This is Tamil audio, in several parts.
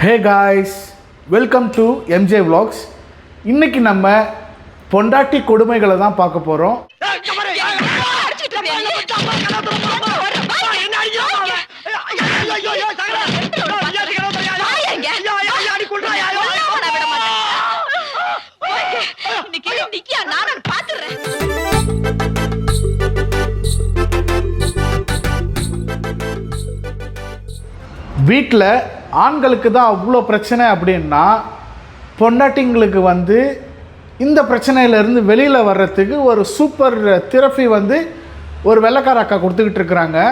Hey guys, welcome to MJ Vlogs. இன்னைக்கு நம்ம பொண்டாட்டி கொடுமைகளை தான் பார்க்க போறோம். வீட்டில் ஆண்களுக்கு தான் அவ்வளோ பிரச்சனை அப்படின்னா பொண்டாட்டிங்களுக்கு வந்து இந்த பிரச்சனையிலேருந்து வெளியில் வர்றதுக்கு ஒரு சூப்பர் தெரபி வந்து ஒரு வெள்ளைக்கார அக்கா கொடுத்துக்கிட்டு இருக்கிறாங்க.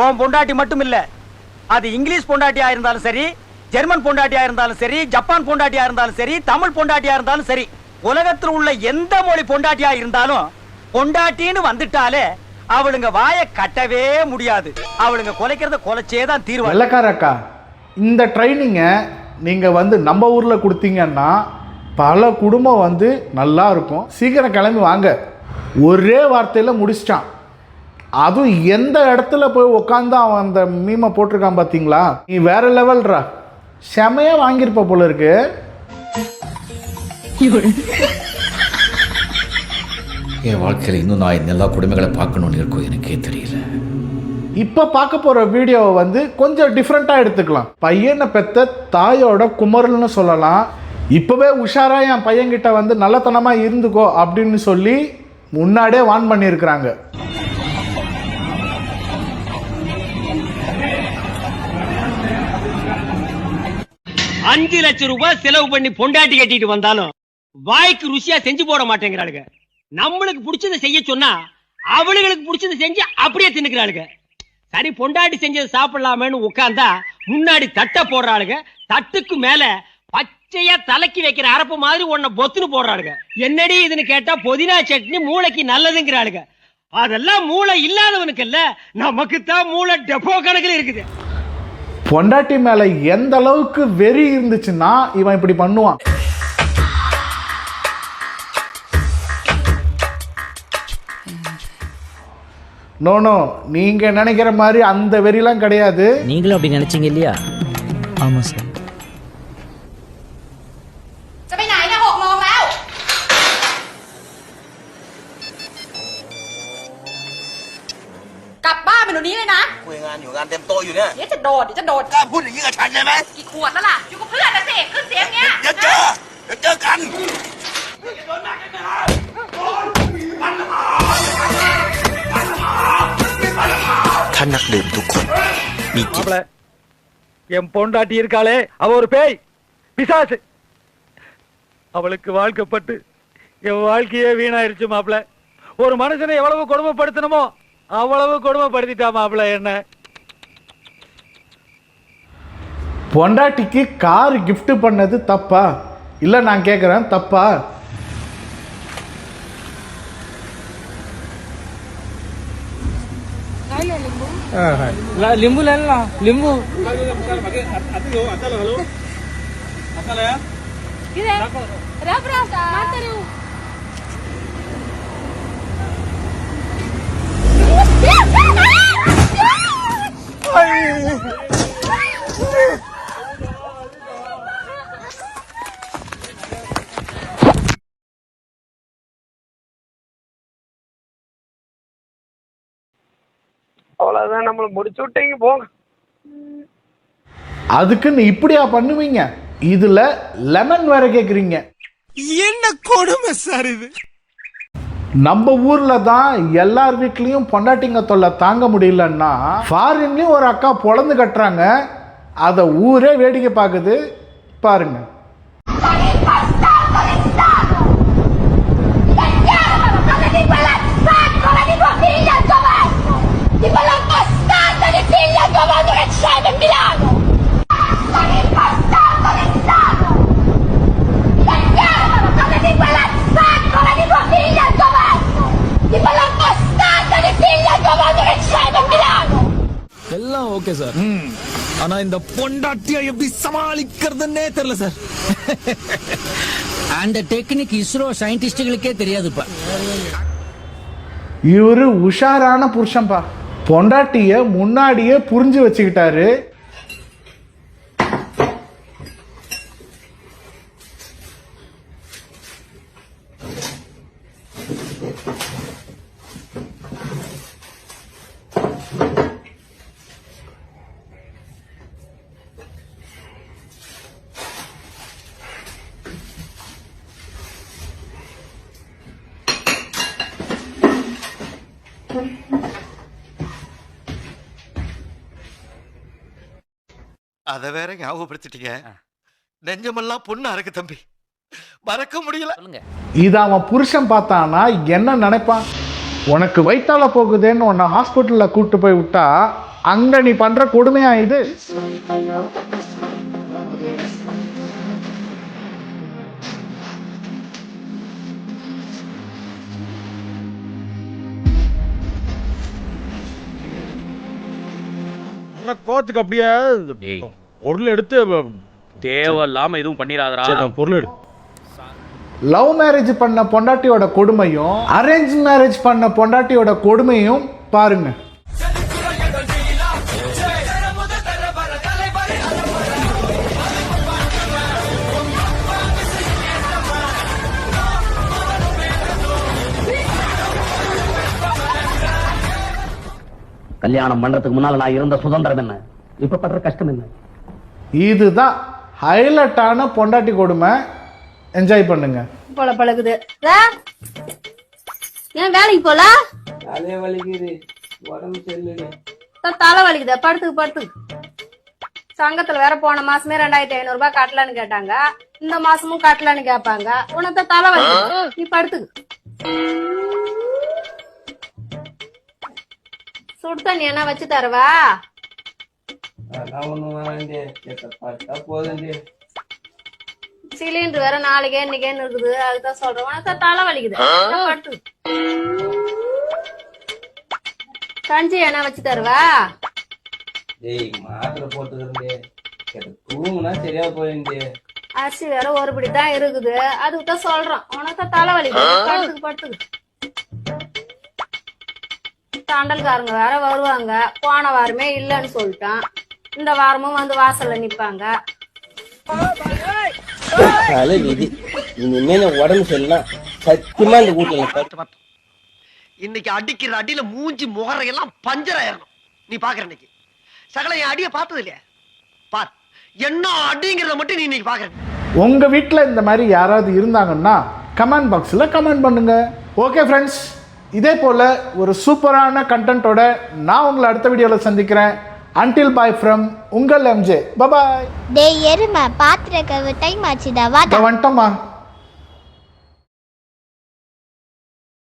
உன் பொண்டாட்டி மட்டும் இல்ல, அது இங்கிலீஷ் பொண்டாட்டியா இருந்தாலும் சரி, ஜெர்மன் பொண்டாட்டியா இருந்தாலும் சரி, ஜப்பான் பொண்டாட்டியா இருந்தாலும் சரி, தமிழ் பொண்டாட்டியா இருந்தாலும் சரி, உலகத்தில் உள்ள எந்த மொழி பொண்டாட்டியா இருந்தாலும் பொண்டாட்டின்னு வந்துட்டாலே அவளுங்க வாயை கட்டவே முடியாது. அவளுங்க கொலைக்கிறத கொலைச்சே தான் தீர்வாங்க. வெள்ளைக்கார அக்கா, இந்த ட்ரைனிங்கை நீங்கள் வந்து நம்ம ஊரில் கொடுத்தீங்கன்னா பல குடும்பம் வந்து நல்லா இருக்கும். சீக்கிரம் கிளம்பி வாங்க. ஒரே வார்த்தையில் முடிச்சிட்டான். அதுவும் எந்த இடத்துல போய் உக்காந்து அவன் அந்த மீமை போட்டிருக்கான் பார்த்தீங்களா? நீ வேற லெவல்ரா, செமையாக வாங்கியிருப்ப போல இருக்கு. என் வாழ்க்கையில் இன்னும் நான் எல்லா குடும்பங்களை பார்க்கணும்னு இருக்கும், எனக்கே தெரியல. இப்போ பார்க்க போகிற வீடியோவை வந்து கொஞ்சம் டிஃப்ரெண்ட்டாக எடுத்துக்கலாம். பையனை பெற்ற தாயோட குமரல்னு சொல்லலாம். இப்போவே உஷாராக என் பையன்கிட்ட வந்து நல்லத்தனமாக இருந்துக்கோ அப்படின்னு சொல்லி முன்னாடியே வார்ன் பண்ணியிருக்கிறாங்க. 5 லட்சம் ரூபாய் செலவு பண்ணி பொண்டாட்டி கட்டிட்டு வந்தாலும் வாய்க்கு ருசியா செஞ்சு போட மாட்டேங்கிறாளுங்க. நம்மளுக்கு பிடிச்சதை செய்ய சொன்னா அவளுங்களுக்கு பிடிச்சதை செஞ்சு அப்படியே தின்னுக்கிறாளுங்க. சரி, பொண்டாட்டி செஞ்சதை சாப்பிடலாமேன்னு உட்கார்ந்தா முன்னாடி தட்டை போடுறாளுங்க. தட்டுக்கு மேல பச்சையா தலைக்கு வைக்கிற அரப்பு மாதிரி ஒன்ன பொத்துன்னு போடுறாளுங்க. என்னடி இதுன்னு கேட்டா புதினா சட்னி மூளைக்கு நல்லதுங்கிறாளுங்க. அதெல்லாம் மூளை இல்லாதவனுக்கு இல்ல, நமக்கு தான் மூளை டெப்போ கணக்கில் இருக்குது. பொண்டாட்டி மேலே எந்த அளவுக்கு வெறி இருந்துச்சுன்னா இவன் இப்படி பண்ணுவான். நோ, நீங்க நினைக்கிற மாதிரி அந்த வெறிலாம் கிடையாது. நீங்களும் அப்படி நினைச்சீங்க இல்லையா? ஆமா சார்.เดี๋ยวนี้เลยนะคุยงานอยู่งานเต็มโตอยู่เนี่ยเดี๋ยวจะโดดกล้าพูดอย่างนี้กับฉันใช่ไหมกี่ขวดแล้วล่ะอยู่กับเพื่อนนะสิขึ้นเสียงเงี้ยเดี๋ยวเจอกันท่านนักดื่มทุกคนมีจิตஎன் பொண்டாட்டி இருக்காளே, அவ ஒரு பேய் பிசாசு. அவளுக்கு வாழ்க்கப்பட்டு என் வாழ்க்கையே வீணாயிருச்சு மாப்பிள. ஒரு மனுஷனை எவ்வளவு கொடுமைப்படுத்தணுமோ அவ்வளவு கொடுமைப்படுத்திட்டா மாப்பிள என்ன. பொண்டாட்டிக்கு கார் கிஃப்ட் பண்ணது தப்பா? இல்லை, நான் கேட்குறேன், தப்பா? லிம்பு லிம்பு அவ்வளவுதான், நம்மள முடிச்சு விட்டீங்க போங்க. அதுக்குன்னு இப்படியா பண்ணுவீங்க? இதுல லெமன் வேற கேக்குறீங்க. என்ன கொடுமை சார் இது. நம்ம ஊர்ல தான் எல்லார் வீட்லயும் பொண்டாட்டிங்க தொல்லை தாங்க முடியலன்னா ஃபாரின்லயும் ஒரு அக்கா பொழந்து கட்டுறாங்க. அதை ஊரே வேடிக்கை பார்க்குது. பாருங்க. Di ba lang kastan na ni Pilya gumagawin? எல்லாம் ஓகே சார். ஆனா இந்த பொண்டாட்டியை எப்படி சமாளிக்கிறதுன்னே தெரியல சார். அந்த டெக்னிக் இஸ்ரோ சயின்டிஸ்டுகளுக்கே தெரியாதுப்பா. இவரு உஷாரான புருஷன்பா. பொண்டாட்டிய முன்னாடியே புரிஞ்சு வச்சுக்கிட்டாரு. அத வேற ஞாபகப்படுத்திட்டீங்க. நெஞ்சமெல்லாம் பொண்ணா இருக்கு தம்பி, மறக்க முடியல. இத அவன் புருஷன் பார்த்தானா என்ன நினைப்பான்? உனக்கு வயித்தால போகுதேன்னு உன்னை ஹாஸ்பிட்டல்ல கூட்டு போய் விட்டா அங்க நீ பண்ற கொடுமையா இது? கோத்துக்கு அப்படியே பொருள் எடுத்து தேவையில்லாம எதுவும் பண்ணிடாதடா. பொருள் எடு. லவ் மேரேஜ் பண்ண பொண்டாட்டியோட கொடுமையும் அரேஞ்ச் மேரேஜ் பண்ண பொண்டாட்டியோட கொடுமையும் பாருங்க. கல்யாணம் பண்றதுக்கு முன்னால நான் இருந்த சுதந்திரம் என்ன, இப்ப பண்ற கஷ்டம் என்ன? இதுதான் ஹைலைட்டான பொண்டாட்டி கொடுமை. என்ஜாய் பண்ணுங்க. போல பழகுது. ஏன் வேலைக்கு போல? தலை வலிக்குது, உடம்பு செல்லுது. தலை வலிக்குது, படுத்துக்கு படுத்துக்கு. சங்கத்துல வேற போன மாசமே 2500 ரூபாய் கட்டலன்னு கேட்டாங்க, இந்த மாசமும் கட்டலன்னு கேட்பாங்க. உனக்கு தலை வலிக்குது, நீ படுத்துக்கு. சுடு தண்ணி என்ன வச்சு தருவா? சிலிண்டர் வேற நாளைக்கே இன்னைக்கேன்னு இருக்குது, அதுதான் சொல்றேன். உனக்கு தலை வலிக்குது, படுத்து. கஞ்சி என்ன வச்சு தருவா? மாத்திரை போட்டுக்கிறேன், தூங்குனா சரியா போயிருந்து. அரிசி வேற ஒருபடி தான் இருக்குது, அதுதான் சொல்றேன். உனக்கு தலை வலிக்குது, படுத்துக்கு படுத்துக்கு. தாண்டல்காரங்க வேற வருவாங்க, போன வாரமே இல்லன்னு சொல்லிட்டான், இந்த வாரமும் வந்து வாசல்ல நிப்பாங்க. உடம்பு சரியில்லாம் சத்தியமா இந்த வீட்டுல இன்னைக்கு அடிக்கிற அடியில மூஞ்சி முகரையெல்லாம் பஞ்சர் ஆயிரணும். நீ பாக்குற இன்னைக்கு சகல என் அடிய பார்த்தது இல்லையா? பார் என்ன அடிங்கிறத மட்டும் நீ இன்னைக்கு பாக்குற. உங்க வீட்டில் இந்த மாதிரி யாராவது இருந்தாங்கன்னா கமெண்ட் பாக்ஸில் கமெண்ட் பண்ணுங்க. ஓகே ஃப்ரெண்ட்ஸ், இதே போல் ஒரு சூப்பரான கண்டென்ட்டோட நான் உங்களை அடுத்த வீடியோவில் சந்திக்கிறேன். Until bye from உங்கள் MJ. Bye bye. டேய் எருமை, பாத்திர கழுவ டைம் ஆச்சுடா. வா வந்துட்டோம்மா.